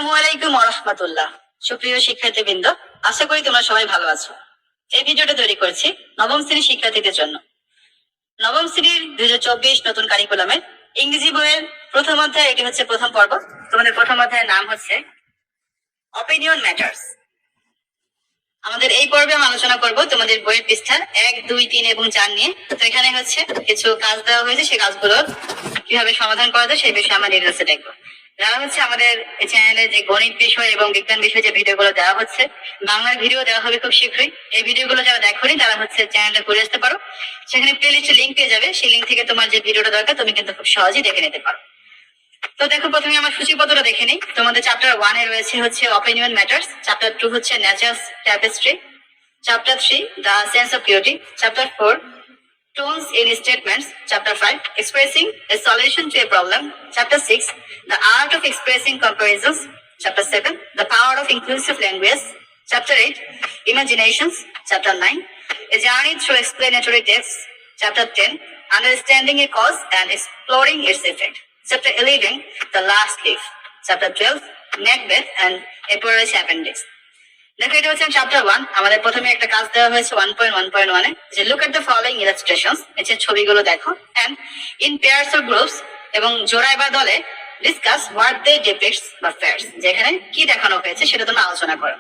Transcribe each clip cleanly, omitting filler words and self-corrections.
আসসালামু আলাইকুম ওয়া রাহমাতুল্লাহ। সুপ্রিয় শিক্ষার্থীবৃন্দ, আশা করি তোমরা সবাই ভালো আছো। এই ভিডিওটা তৈরি করেছি নবম শ্রেণীর শিক্ষার্থীদের জন্য। নবম শ্রেণীর 2024 নতুন কারিকুলামের ইংরেজি বইয়ের প্রথম অধ্যায়, এটি হচ্ছে প্রথম পর্ব। তোমাদের প্রথম অধ্যায়ের নাম হচ্ছে অপিনিয়ন ম্যাটার্স। আমাদের এই পর্বে আমি আলোচনা করব তোমাদের বইয়ের পৃষ্ঠা 1, 2, 3 এবং 4 নিয়ে। তো এখানে হচ্ছে কিছু কাজ দেওয়া হয়েছে, সেই কাজগুলো কিভাবে সমাধান করা যায় সেই বিষয়ে আমরা ডিটেইলসে দেখবো। যারা হচ্ছে আমাদের এই চ্যানেলে যে গণিত বিষয় এবং বিজ্ঞান বিষয়ে যে ভিডিওগুলো দেওয়া হচ্ছে, বাংলার ভিডিও দেওয়া হবে খুব শীঘ্রই। এই ভিডিওগুলো যারা দেখোনি তারা হচ্ছে চ্যানেলটা ঘুরে আসতে পারো, সেখানে প্লে লিস্টে লিঙ্ক পেয়ে যাবে। সেই লিঙ্ক থেকে তোমার যে ভিডিওটা দরকার তুমি কিন্তু খুব সহজেই দেখে নিতে পারো। তো দেখো, প্রথমে আমার সূচিপত্রটা দেখে নিই। তোমাদের চ্যাপ্টার 1 এ রয়েছে হচ্ছে অপিনিয়ন ম্যাটার্স, চ্যাপ্টার 2 হচ্ছে nature's tapestry, chapter 3 the sense of beauty, chapter 4 tones in statements, chapter 5 expressing a solution to a problem, chapter 6 the art of expressing comparisons, chapter 7 the power of inclusive language, chapter 8 imaginations, chapter 9 a journey through explanatory texts, chapter 10 understanding a cause and exploring its effect, chapter 11 the last leaf, chapter 12 Macbeth and a Polish appendix. দেখো, এটা হচ্ছে chapter 1। আমাদের প্রথমে একটা কাজ দেওয়া হয়েছে 1.1.1 এ, যে look at the following illustrations, এই যে ছবিগুলো দেখো, and in pairs or groups, এবং জোড়ায় বা দলে ডিসকাস হোয়াট দে ডিপিক্টস বা ফেয়ারস, যেখানে কি দেখানো হয়েছে সেটা তোমরা আলোচনা করো।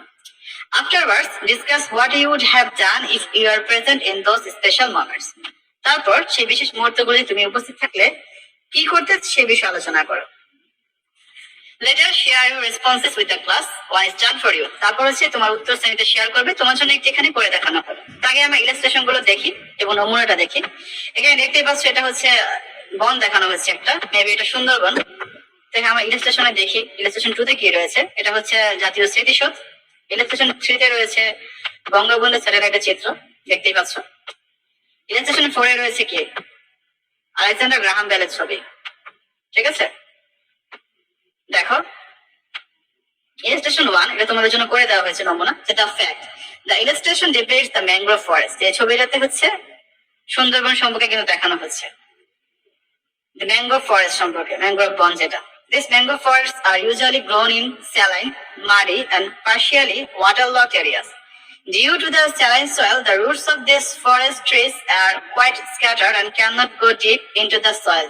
Afterwards discuss what you would have done if you are present in those special moments, তারপর সেই বিশেষ মুহূর্তগুলি তুমি উপস্থিত থাকলে কি করতে সে বিষয়ে আলোচনা করো। Later share your responses with the class when it's done for you. তারপর হচ্ছে তোমার উত্তর শ্রেণীতে শেয়ার করবে, তোমার জন্য একটি এখানে করে দেখানো হবে। আগে আমরা ইলাস্ট্রেশন গুলো দেখি এবং নমুনাটা দেখি। এখানে দেখতেই পাচ্ছ এটা হচ্ছে বন দেখানো হচ্ছে একটা, মেবি এটা সুন্দরবন। দেখে আমরা ইলাস্ট্রেশনে দেখি, ইলাস্ট্রেশন 2 তে কি রয়েছে। এটা হচ্ছে জাতীয় স্মৃতিসৌধ। ইলাস্ট্রেশন 3 তে রয়েছে বঙ্গবন্ধু স্যাটেলাইটের চিত্র, দেখতেই পাচ্ছ। ইলাস্ট্রেশন 4 এ রয়েছে কি, আলেকজান্ডার গ্রাহাম বেলের ছবি। ঠিক আছে, দেখো ইলাস্ট্রেশন 1 এটা তোমাদের জন্য করে দেওয়া হয়েছে নমুনা, যেটা fact. The illustration ডিপিক্টস the mangrove forest, এই ছবিটাতে হচ্ছে সুন্দরবন সম্পর্কে কিন্তু দেখানো হচ্ছে, দ্য ম্যানগ্রোভ ফরেস্ট সম্পর্কে, ম্যানগ্রোভ বন যেটা। These mangrove forests are usually grown in saline, muddy and partially waterlogged areas. Due to the saline soil, the roots of these forest trees are quite scattered and cannot go deep into the soil.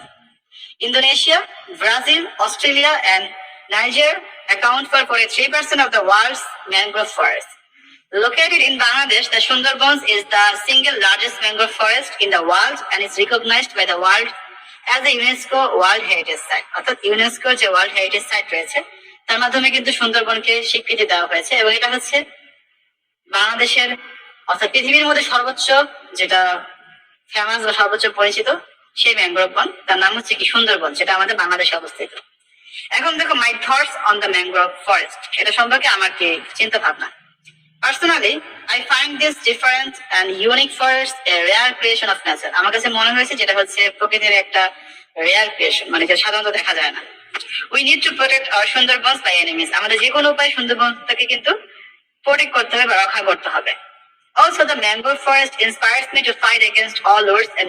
Indonesia, Brazil, Australia and Niger account for 43% of the world's mangrove forest. Located in Bangladesh, the Sundarbans is the single largest mangrove forest in the world and is recognized by the world as a UNESCO World Heritage Site. অর্থাৎ UNESCO যে world heritage site রয়েছে তার মাধ্যমে কিন্তু সুন্দরবনকে স্বীকৃতি দেওয়া হয়েছে, এবং এটা হচ্ছে বাংলাদেশের অর্থাৎ পৃথিবীর মধ্যে সর্বোচ্চ যেটা ফেমাস বা সর্বোচ্চ পরিচিত সেই ম্যানগ্রোভ বন, তার নাম হচ্ছে কি সুন্দরবন, যেটা আমাদের বাংলাদেশে অবস্থিত। এখন দেখো মাই thoughts on the mangrove forest, এটা সম্পর্কে আমার কি চিন্তা ভাবনা। Personally I find this different and unique forest a rare creation of nature. আমার কাছে মনে হয়েছে যেটা হচ্ছে প্রকৃতির একটা রেয়ার ক্রিয়েশন, মানে যেটা সাধারণত দেখা যায় না। We need to protect our Sundarbans by enemies, আমাদের যে কোনো উপায়ে সুন্দরবনটাকে কিন্তু প্রোটেক্ট করতে হবে বা রক্ষা করতে হবে। Also the mangrove forest inspires me to fight against all odds and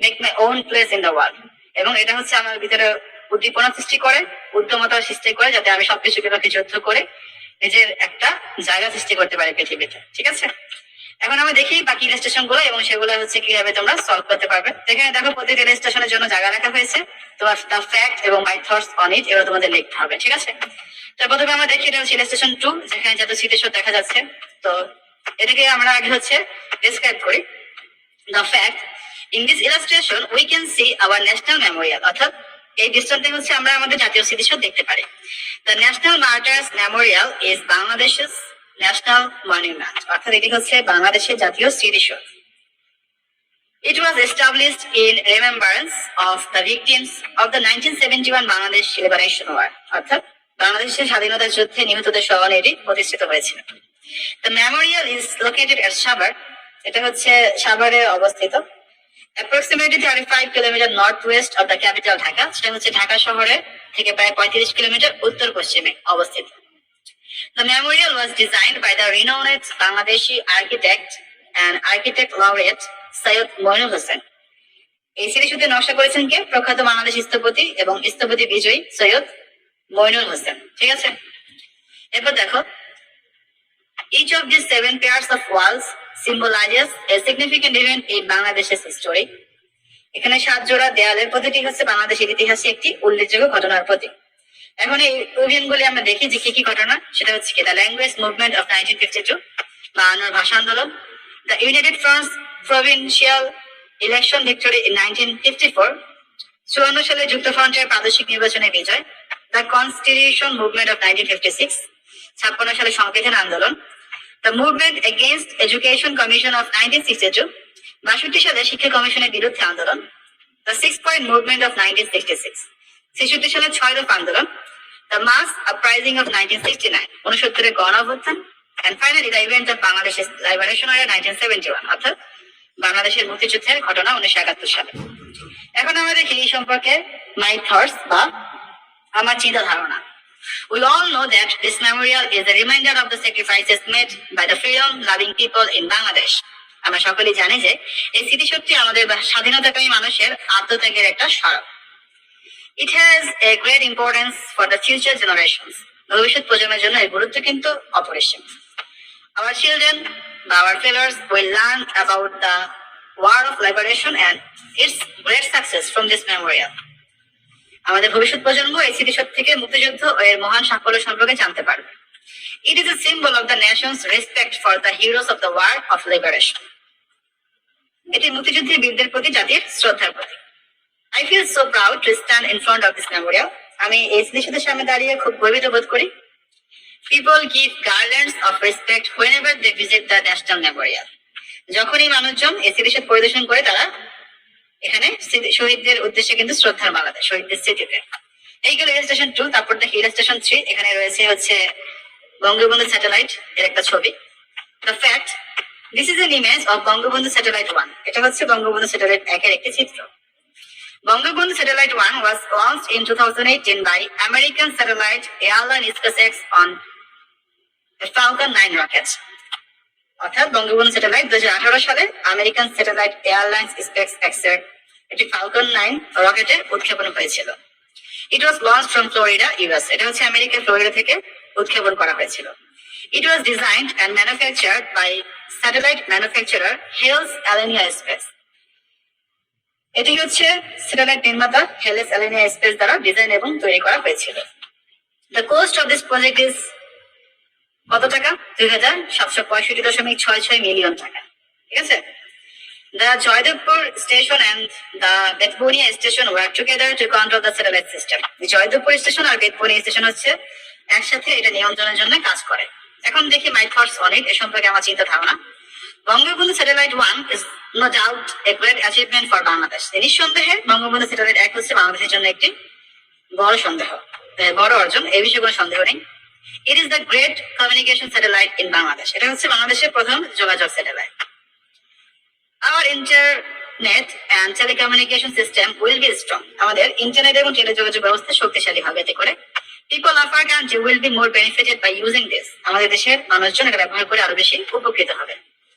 make my own place in the world. এবং এটা হচ্ছে আমার ভিতরে উদ্দীপনা সৃষ্টি করে, উদ্যমতা সৃষ্টি করে, যাতে আমি সবকিছু বিপক্ষে যুদ্ধ করে নিজের একটা জায়গা সৃষ্টি করতে পারি পৃথিবীতে। ঠিক আছে, এখন আমরা দেখি বাকি ইলাস্ট্রেশন গুলো এবং সেগুলো হচ্ছে কিভাবে তোমরা সলভ করতে পারবে। এখানে দেখো প্রতিটি ইলাস্ট্রেশনের জন্য জায়গা রাখা হয়েছে, তোমার দ্য ফ্যাক্ট এবং মাই থটস অন ইট এগুলো তোমাদের লিখতে হবে। ঠিক আছে, তো প্রথমে আমরা দেখি এটা হচ্ছে ইলাস্ট্রেশন 2, যেখানে যত স্মৃতিসৌধ দেখা যাচ্ছে। তো এটাকে আমরা আগে হচ্ছে ডেসক্রাইব করি। The fact, in this illustration we can see our national Memorial, অর্থাৎ এই দৃষ্টান্তে হচ্ছে আমরা আমাদের জাতীয় স্মৃতিসৌধ দেখতে পারি। The national martyrs Memorial is বাংলাদেশের ন্যাশনাল মনুমেন্ট, অর্থাৎ এটি হচ্ছে বাংলাদেশের জাতীয় স্মৃতিসৌধ। It was established in remembrance of the victims of the 1971 Bangladesh Liberation War, অর্থাৎ বাংলাদেশের স্বাধীনতা যুদ্ধে নিহতদের স্মরণে এটি প্রতিষ্ঠিত হয়েছিল। The memorial is located at Sabar, এটা হচ্ছে সাভারে অবস্থিত, approximately 35 kilometre north West of the capital Dhaka, সেটা হচ্ছে ঢাকা শহরে থেকে প্রায় 35 কিলোমিটার উত্তর পশ্চিমে অবস্থিত। The memorial was designed by the renowned Bangladeshi architect and architect laureate Syed Moinul Hossain. এই স্মৃতিসৌধের নকশা করেছেন কে? প্রখ্যাত বাংলাদেশ স্থপতি এবং স্থপতি বিজয়ী সৈয়দ মইনুল হোসেন, ঠিক আছে। এরপর দেখো, each of these 7 pairs of walls symbolizes a significant event in Bangladesh's history. এখানে 7 জোড়া দেয়ালের প্রতিটি হচ্ছে বাংলাদেশের ইতিহাসে একটি উল্লেখযোগ্য ঘটনার প্রতীক। এখন এই ইভেন্টগুলি আমরা দেখি যে কি কি ঘটনা, সেটা হচ্ছে কি, দ্য ল্যাঙ্গুয়েজ মুভমেন্ট অফ 1952, বায়ান্নর ভাষা আন্দোলন, the United fronts provincial election victory in 1954, 54 সালে যুক্তফ্রন্টের প্রাদেশিক নির্বাচনে বিজয়, দ্য কনস্টিটিউশন মুভমেন্ট অফ 1956, 56 সালে সংবিধান আন্দোলন, the movement against education commission of 1962, 62 সালে শিক্ষা কমিশনের বিরুদ্ধে আন্দোলন, দ্য 6 পয়েন্ট মুভমেন্ট অফ 1966, 66 সালে 6 দফা আন্দোলন, দ্য মাস আপরাইজিং অফ 1969, 69 গণ অভ্যুত্থান, and finally the event of বাংলাদেশের লিবারেশন এর 1971, অর্থাৎ বাংলাদেশের মুক্তিযুদ্ধের ঘটনা 1971 সালে। এখন আমরা দেখি এই সম্পর্কে মাই থটস বা আমার চিন্তা ধারণা। We all know that this memorial is a reminder of the sacrifices made by the freedom-loving people in Bangladesh. আমরা সকলেই জানি যে এই স্মৃতিশক্তি আমাদের স্বাধীনতাকামী মানুষের আত্মত্যাগের একটা স্মারক। It has a great importance for the future generations. ভবিষ্যৎ প্রজন্মের জন্য এর গুরুত্ব কিন্তু অপরিসীম। Our children, our fellows will learn about the war of liberation and its great success from this memorial. আমাদের ভবিষ্যৎ প্রজন্ম এই স্মৃতিশক্তি থেকে মুক্তিযুদ্ধ ও এর মহান সাফল্য সম্পর্কে জানতে পারবে। It is a symbol of the nation's respect for the heroes of the war of liberation. এটি মুক্তিযুদ্ধের বীরদের প্রতি জাতির শ্রদ্ধার প্রতীক। I feel so proud to stand in front of this memorial. আমি এই স্মৃতিসৌধের সামনে দাঁড়িয়ে খুব গর্বিত বোধ করি। People give garlands of respect whenever they visit the national memorial. যখনই মানুষজন এই স্মৃতিসৌধ পরিদর্শন করে তারা এখানে শহীদদের উদ্দেশ্যে কিন্তু শ্রদ্ধার মালা দেয়, শহীদদের স্মৃতিতে। এইগুলো রেল স্টেশন 2, তারপর দেখি রেল স্টেশন 3, এখানে রয়েছে হচ্ছে বঙ্গবন্ধু স্যাটেলাইট এর একটা ছবি। The fact, this is an image of Bangabandhu satellite 1. এটা হচ্ছে বঙ্গবন্ধু স্যাটেলাইট 1 এর একটি চিত্র। Bangabandhu satellite 1 was launched in 2018 by American satellite airline SpaceX on a Falcon 9 rocket. অর্থাৎ বঙ্গবন্ধু স্যাটেলাইট 2018 সালে আমেরিকান স্যাটেলাইট এয়ারলাইন্স SpaceX এর একটি ফালকন 9 রকেটে উৎক্ষেপণ হয়েছিল। It was launched from Florida, US. এটা হচ্ছে আমেরিকার ফ্লোরিডা থেকে উৎক্ষেপণ করা হয়েছিল। It was designed and manufactured by satellite manufacturer Hales Alenia Space. এটি হচ্ছে স্যাটেলাইট নির্মাতা হেলেস অ্যালেনিয়া স্পেস দ্বারা ডিজাইন এবং তৈরি করা হয়েছিল। The cost of this project is কত টাকা? 2,765.66 মিলিয়ন টাকা, ঠিক আছে। The Joydipur station and the Betpunia station work together to control the satellite system. Joydebpur station আর বেতপুনিয়া স্টেশন হচ্ছে একসাথে এটা নিয়ন্ত্রণের জন্য কাজ করে। এখন দেখি মাই থটস অন ইট, এ সম্পর্কে আমার চিন্তা ধারণা। Bangabandhu satellite 1 is no doubt a great achievement for Bangladesh. নিঃসন্দেহে বঙ্গবন্ধু স্যাটেলাইট 1 হচ্ছে বাংলাদেশের জন্য একটি বড় অর্জন, এই বিষয়ে কোনো সন্দেহ নেই। It is the great communication satellite in Bangladesh. এটা হচ্ছে বাংলাদেশের প্রথম যোগাযোগ satellite. Our internet and telecommunication system will be strong. আমাদের ইন্টারনেট এবং টেলিযোগাযোগ ব্যবস্থা শক্তিশালী হবে এতে করে। People of our country will be more benefited by using this. আমাদের দেশের মানুষজন এটা ব্যবহার করে আরো বেশি উপকৃত হবে।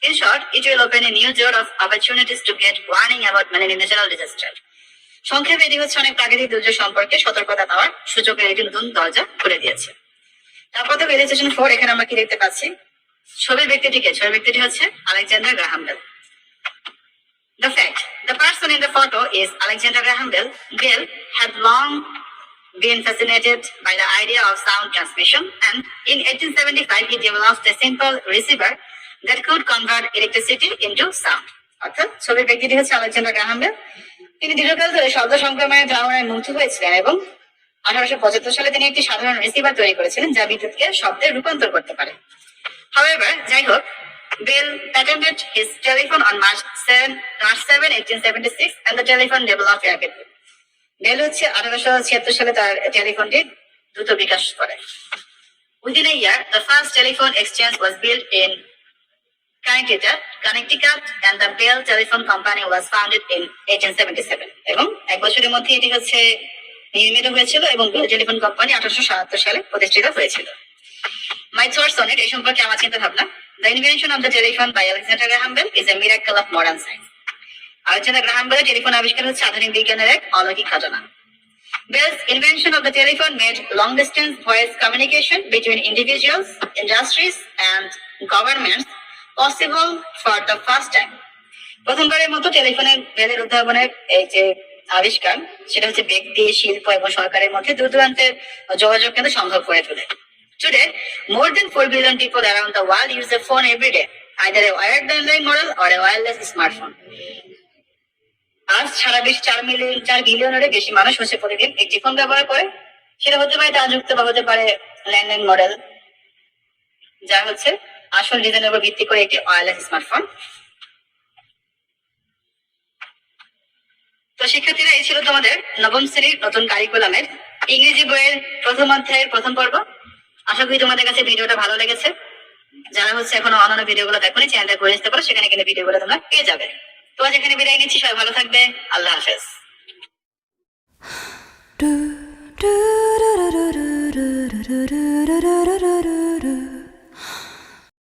In short, it will open a new door of opportunities to get warning about many natural disasters. সংক্ষেপে এটি হচ্ছে অনেক প্রাকৃতিক দুর্যোগ সম্পর্কে সতর্কতা পাওয়ার সুযোগের একটি নতুন দরজা খুলে দিয়েছে। তারপর তো রেল স্টেশন 4, এখানে আমরা কি দেখতে পাচ্ছি? ছবির ব্যক্তিটি হচ্ছে Alexander Graham Bell. The fact, the person in the photo is Alexander Graham Bell. Bell had long been fascinated by the idea of sound transmission, and in 1875 he developed a simple receiver that could convert electricity into sound. অর্থাৎ ছবির ব্যক্তিটি হচ্ছে Alexander Graham bell. তিনি দীর্ঘকাল ধরে শব্দ সংক্রমণের ধারণায় মুগ্ধ হয়েছিলেন এবং 1875 সালে তিনি একটি সাধারণ রিসিভার তৈরি করেছিলেন যা বিদ্যুৎকে শব্দে রূপান্তর করতে পারে। However, যাই হোক, Bell patented his telephone on March 7, 1876, and the telephone developed rapidly. Bell হচ্ছে 1876 সালে তার টেলিফোনটি দ্রুত বিকাশ করে। Within a year, the first telephone exchange was built in Connecticut, and the Bell Telephone Company was founded in 1877. এবং এক বছরের মধ্যে এটি হচ্ছে নির্মিত হয়েছিল এবং বেল টেলিফোন কোম্পানি 1877 সালে প্রতিষ্ঠিত হয়েছিল। My thoughts on it, এই সম্পর্কে আমার চিন্তা ভাবনা। The invention of the telephone by Alexander Graham Bell is a miracle of modern science. Alexander Graham বেলের টেলিফোন আবিষ্কার হচ্ছে আধুনিক বিজ্ঞানের এক অলৌকিক ঘটনা। Bell's invention of the telephone made long distance voice communication between individuals, industries, and governments possible for the first time. প্রথমবারের মতো টেলিফোনের বেলের উদ্ভাবনের এই যে আবিষ্কার, সেটা হচ্ছে ব্যক্তি, শিল্প এবং সরকারের মধ্যে দূর দূরান্তের যোগাযোগ কিন্তু সম্ভব করে তোলে। Today, more than 4 billion people around the world use a phone every day, either a wired landline model or a wireless smartphone. আজ সারা বিশ্বে 4 বিলিয়নেরও বেশি মানুষ হচ্ছে প্রতিদিন একটি ফোন ব্যবহার করে। সেটা হতে পারে তারযুক্ত বা হতে পারে ল্যান্ডলাইন মডেল, যা হচ্ছে আসল ডিজাইনের উপর ভিত্তি করে একটি ওয়্যারলেস স্মার্টফোন। তো শিক্ষার্থীরা, এই ছিল তোমাদের নবম শ্রেণীর নতুন কারিকুলামের ইংরেজি বইয়ের প্রথম অধ্যায়ের প্রথম পর্ব। আশা করি তোমাদের কাছে ভিডিওটা ভালো লেগেছে। যারা হচ্ছে এখনো অন্যান্য ভিডিওগুলো দেখোনি, চ্যানেলটা করে আসতে পারো, সেখানে কিন্তু ভিডিওগুলো তোমরা পেয়ে যাবে। তো আজ এখানে বিদায় নিচ্ছি, সবাই ভালো থাকবে, আল্লাহ হাফেজ।